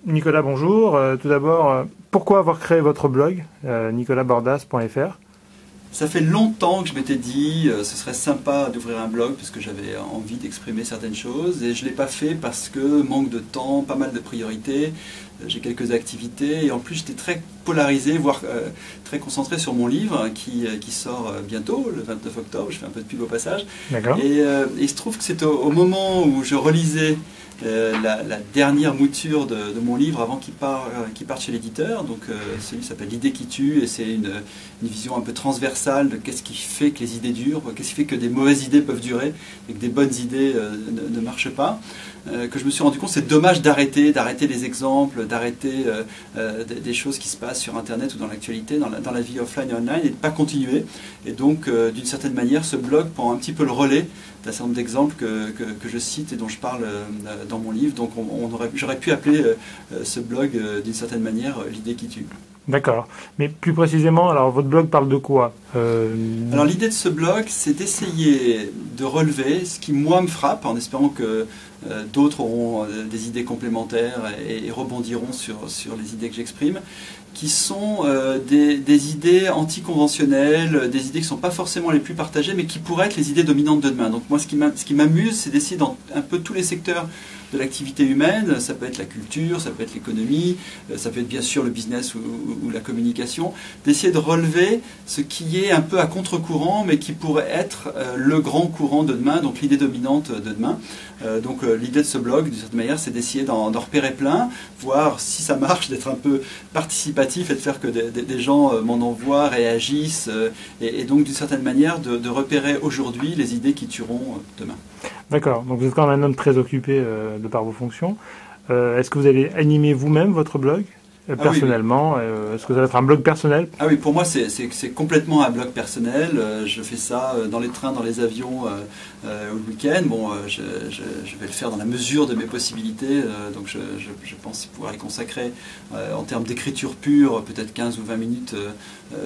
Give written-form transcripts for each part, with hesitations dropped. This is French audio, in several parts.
Nicolas, bonjour. Tout d'abord, pourquoi avoir créé votre blog, nicolasbordas.fr? Ça fait longtemps que je m'étais dit ce serait sympa d'ouvrir un blog parce que j'avais envie d'exprimer certaines choses et je ne l'ai pas fait parce que manque de temps, pas mal de priorités, j'ai quelques activités et en plus j'étais très polarisé, voire très concentré sur mon livre qui sort bientôt, le 29 octobre, je fais un peu de pub au passage. D'accord. Et il se trouve que c'est au moment où je relisais la dernière mouture de mon livre avant qu'il parte chez l'éditeur. Donc celui s'appelle L'idée qui tue et c'est une vision un peu transversale de qu'est-ce qui fait que les idées durent, qu'est-ce qui fait que des mauvaises idées peuvent durer et que des bonnes idées ne marchent pas. Que je me suis rendu compte c'est dommage d'arrêter les exemples, d'arrêter des choses qui se passent sur Internet ou dans l'actualité, dans la vie offline et online et de ne pas continuer. Et donc d'une certaine manière ce blog prend un petit peu le relais d'un certain nombre d'exemples que je cite et dont je parle dans mon livre. Donc j'aurais pu appeler ce blog d'une certaine manière L'idée qui tue. D'accord. Mais plus précisément, alors votre blog parle de quoi? Alors l'idée de ce blog, c'est d'essayer de relever ce qui moi me frappe, en espérant que d'autres auront des idées complémentaires et rebondiront sur les idées que j'exprime, qui sont des idées anticonventionnelles, des idées qui ne sont pas forcément les plus partagées, mais qui pourraient être les idées dominantes de demain. Donc moi, ce qui m'amuse, c'est d'essayer dans un peu tous les secteurs de l'activité humaine, ça peut être la culture, ça peut être l'économie, ça peut être bien sûr le business ou la communication, d'essayer de relever ce qui est un peu à contre-courant, mais qui pourrait être le grand courant de demain, donc l'idée dominante de demain. Donc l'idée de ce blog, d'une certaine manière, c'est d'essayer d'en repérer plein, voir si ça marche, d'être un peu participatif et de faire que des gens m'en envoient, réagissent, et donc d'une certaine manière de repérer aujourd'hui les idées qui tueront demain. D'accord, donc vous êtes quand même un homme très occupé de par vos fonctions. Est-ce que vous allez animer vous-même votre blog personnellement? Oui, oui. Est-ce que ça va être un blog personnel? Ah oui, pour moi c'est complètement un blog personnel. Je fais ça dans les trains, dans les avions, ou le week-end. Bon, je vais le faire dans la mesure de mes possibilités. Donc je pense pouvoir y consacrer en termes d'écriture pure peut-être 15 ou 20 minutes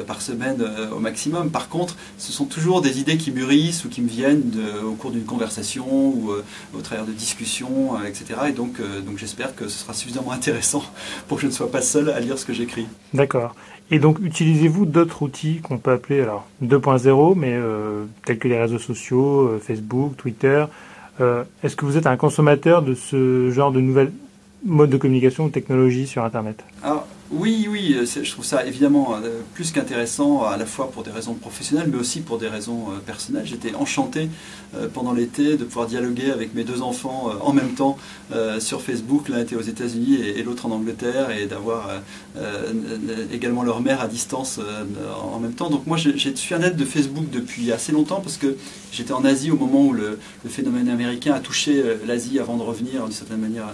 par semaine au maximum. Par contre, ce sont toujours des idées qui mûrissent ou qui me viennent au cours d'une conversation ou au travers de discussions, etc. Et donc j'espère que ce sera suffisamment intéressant pour que je ne sois pas seul à lire ce que j'écris. D'accord. Et donc, utilisez-vous d'autres outils qu'on peut appeler alors 2.0, mais tels que les réseaux sociaux, Facebook, Twitter? Est-ce que vous êtes un consommateur de ce genre de nouvelles modes de communication ou technologies sur Internet? Alors, oui, je trouve ça évidemment plus qu'intéressant, à la fois pour des raisons professionnelles, mais aussi pour des raisons personnelles. J'étais enchanté pendant l'été de pouvoir dialoguer avec mes deux enfants en même temps sur Facebook. L'un était aux États-Unis et l'autre en Angleterre, et d'avoir également leur mère à distance en même temps. Donc moi, je suis un adepte de Facebook depuis assez longtemps parce que j'étais en Asie au moment où le phénomène américain a touché l'Asie avant de revenir d'une certaine manière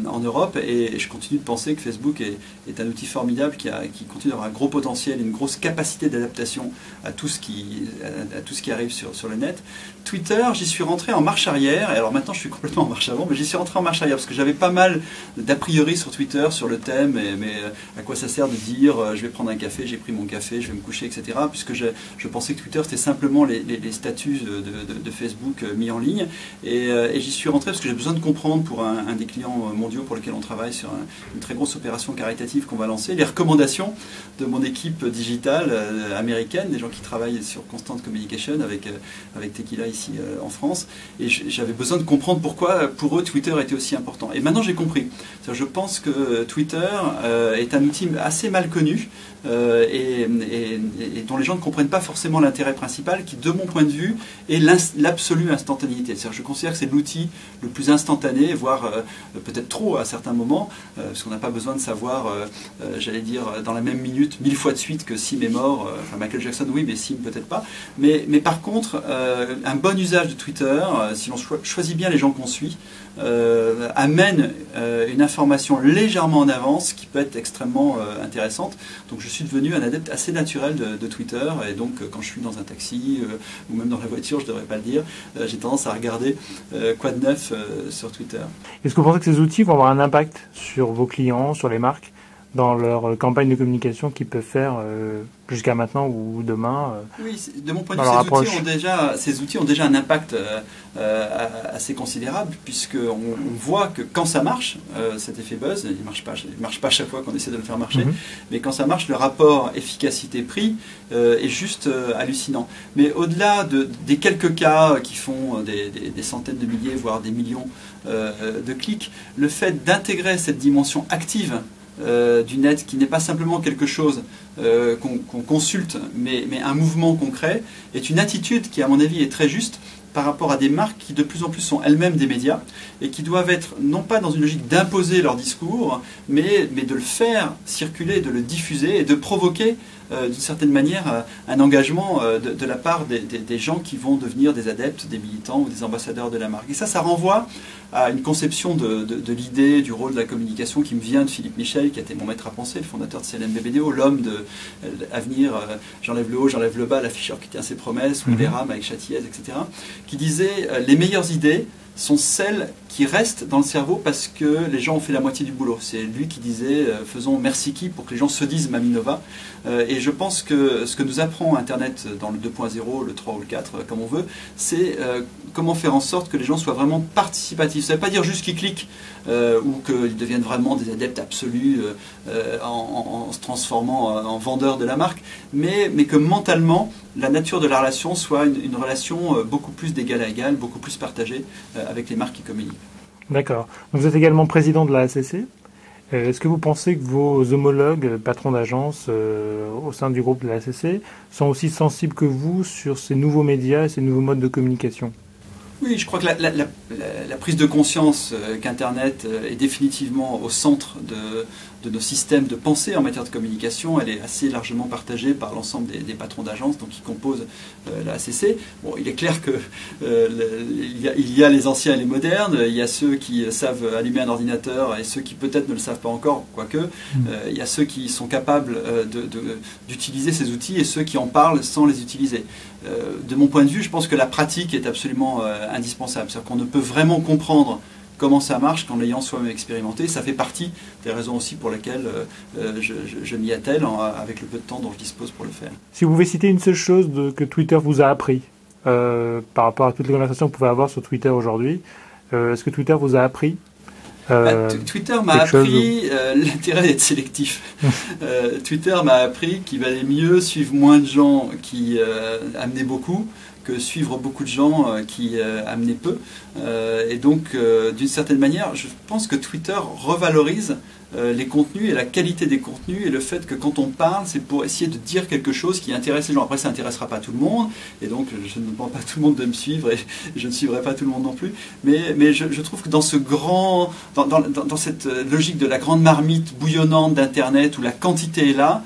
en Europe, et je continue de penser que Facebook est un outil formidable qui continue d'avoir un gros potentiel, une grosse capacité d'adaptation à tout ce qui arrive sur le net. Twitter, j'y suis rentré en marche arrière, et alors maintenant je suis complètement en marche avant, mais j'y suis rentré en marche arrière parce que j'avais pas mal d'a priori sur Twitter, sur le thème, mais à quoi ça sert de dire je vais prendre un café, j'ai pris mon café, je vais me coucher, etc. Puisque je pensais que Twitter c'était simplement les statuts de Facebook mis en ligne, et j'y suis rentré parce que j'ai besoin de comprendre pour un des clients mondiaux pour lequel on travaille sur une très grosse opération caritative qu'on va lancer, les recommandations de mon équipe digitale américaine, des gens qui travaillent sur Constant Communication avec Tequila ici en France, et j'avais besoin de comprendre pourquoi pour eux Twitter était aussi important. Et maintenant j'ai compris. Je pense que Twitter est un outil assez mal connu et dont les gens ne comprennent pas forcément l'intérêt principal, qui de mon point de vue est l'absolue instantanéité. Je considère que c'est l'outil le plus instantané, voire peut-être trop à certains moments, parce qu'on n'a pas besoin de savoir, j'allais dire, dans la même minute, 1000 fois de suite que Sim est mort. Enfin, Michael Jackson, oui, mais Sim peut-être pas. Mais par contre, un bon usage de Twitter, si l'on choisit bien les gens qu'on suit, amène une information légèrement en avance qui peut être extrêmement intéressante. Donc je suis devenu un adepte assez naturel de Twitter, et donc quand je suis dans un taxi ou même dans la voiture, je ne devrais pas le dire, j'ai tendance à regarder quoi de neuf sur Twitter. Est-ce que vous pensez que ces outils vont avoir un impact sur vos clients, sur les marques, dans leur campagne de communication qu'ils peuvent faire jusqu'à maintenant ou demain. Oui, de mon point de vue, ces outils ont déjà un impact assez considérable, puisqu'on voit que quand ça marche, cet effet buzz, il marche pas à chaque fois qu'on essaie de le faire marcher, mais quand ça marche, le rapport efficacité-prix est juste hallucinant. Mais au-delà des quelques cas qui font des centaines de milliers, voire des millions de clics, le fait d'intégrer cette dimension active du net, qui n'est pas simplement quelque chose qu'on consulte, mais un mouvement concret, est une attitude qui, à mon avis, est très juste par rapport à des marques qui de plus en plus sont elles-mêmes des médias et qui doivent être non pas dans une logique d'imposer leur discours, mais de le faire circuler, de le diffuser et de provoquer d'une certaine manière un engagement de la part des gens qui vont devenir des adeptes, des militants ou des ambassadeurs de la marque. Et ça renvoie à une conception de l'idée, du rôle de la communication qui me vient de Philippe Michel, qui a été mon maître à penser, le fondateur de CLM-BBDO, l'homme à venir, j'enlève le haut, j'enlève le bas, l'afficheur qui tient ses promesses, ou Véram avec Châtiez, etc., qui disait les meilleures idées sont celles qui restent dans le cerveau parce que les gens ont fait la moitié du boulot. C'est lui qui disait faisons merci qui pour que les gens se disent Maminova. Et je pense que ce que nous apprend Internet dans le 2.0, le 3 ou le 4, comme on veut, c'est comment faire en sorte que les gens soient vraiment participatifs. Ça ne veut pas dire juste qu'ils cliquent ou qu'ils deviennent vraiment des adeptes absolus en se transformant en vendeurs de la marque, mais que mentalement, la nature de la relation soit une relation beaucoup plus d'égal à égal, beaucoup plus partagée avec les marques qui communiquent. D'accord. Vous êtes également président de la ACC. Est-ce que vous pensez que vos homologues, patrons d'agence au sein du groupe de la ACC, sont aussi sensibles que vous sur ces nouveaux médias et ces nouveaux modes de communication ? Oui, je crois que la prise de conscience qu'Internet est définitivement au centre de nos systèmes de pensée en matière de communication, elle est assez largement partagée par l'ensemble des patrons d'agences qui composent la ACC. Bon, il est clair que il y a les anciens et les modernes, il y a ceux qui savent allumer un ordinateur et ceux qui peut-être ne le savent pas encore, quoique. Il y a ceux qui sont capables d'utiliser ces outils et ceux qui en parlent sans les utiliser. De mon point de vue, je pense que la pratique est absolument indispensable. C'est-à-dire qu'on ne peut vraiment comprendre comment ça marche qu'en l'ayant soi-même expérimenté. Ça fait partie des raisons aussi pour lesquelles je m'y attelle avec le peu de temps dont je dispose pour le faire. Si vous pouvez citer une seule chose que Twitter vous a appris par rapport à toutes les conversations que vous pouvez avoir sur Twitter aujourd'hui, est-ce que Twitter vous a appris Twitter m'a appris l'intérêt d'être sélectif. Twitter m'a appris qu'il valait mieux suivre moins de gens qui amenaient beaucoup que suivre beaucoup de gens qui amenaient peu. Et donc, d'une certaine manière, je pense que Twitter revalorise les contenus et la qualité des contenus et le fait que quand on parle, c'est pour essayer de dire quelque chose qui intéresse les gens. Après, ça n'intéressera pas tout le monde, et donc je ne demande pas à tout le monde de me suivre, et je ne suivrai pas tout le monde non plus. Mais je trouve que dans cette logique de la grande marmite bouillonnante d'Internet, où la quantité est là,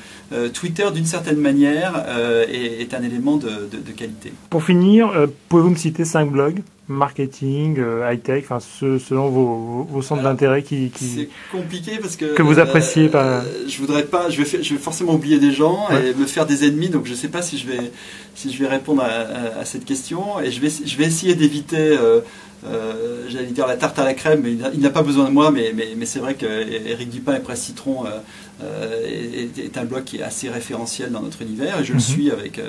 Twitter, d'une certaine manière, est un élément de qualité. Pour finir, pouvez-vous me citer 5 blogs marketing, high-tech, enfin selon vos centres d'intérêt c'est compliqué parce que vous appréciez je voudrais pas, je vais forcément oublier des gens et me faire des ennemis, donc je sais pas si je vais répondre à cette question, et je vais essayer d'éviter j'allais dire la tarte à la crème, mais il n'a pas besoin de moi, mais c'est vrai que Éric Dupin et Presse Citron est un blog qui est assez référentiel dans notre univers, et je le suis avec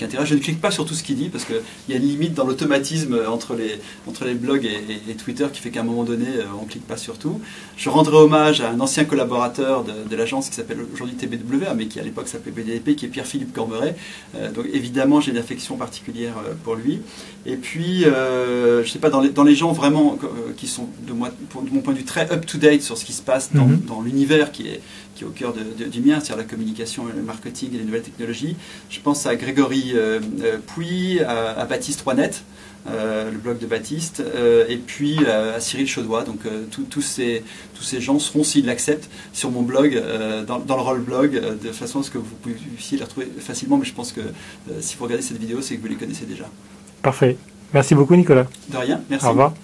intérêt. Je ne clique pas sur tout ce qu'il dit parce qu'il y a une limite dans l'automatisme entre les blogs et Twitter qui fait qu'à un moment donné on ne clique pas sur tout. Je rendrai hommage à un ancien collaborateur de l'agence qui s'appelle aujourd'hui TBWA, mais qui à l'époque s'appelait BDDP, qui est Pierre-Philippe Cormeret. Donc évidemment j'ai une affection particulière pour lui. Et puis je ne sais pas, dans les gens vraiment qui sont de mon point de vue très up-to-date sur ce qui se passe dans l'univers qui est au cœur du mien, c'est-à-dire la communication, le marketing et les nouvelles technologies. Je pense à Grégory Pouy, à Baptiste Roinet, le blog de Baptiste, et puis à Cyril Chaudois. Donc tous ces gens seront, s'ils l'acceptent, sur mon blog, dans le rôle blog, de façon à ce que vous puissiez les retrouver facilement. Mais je pense que si vous regardez cette vidéo, c'est que vous les connaissez déjà. Parfait. Merci beaucoup, Nicolas. De rien, merci. Au revoir.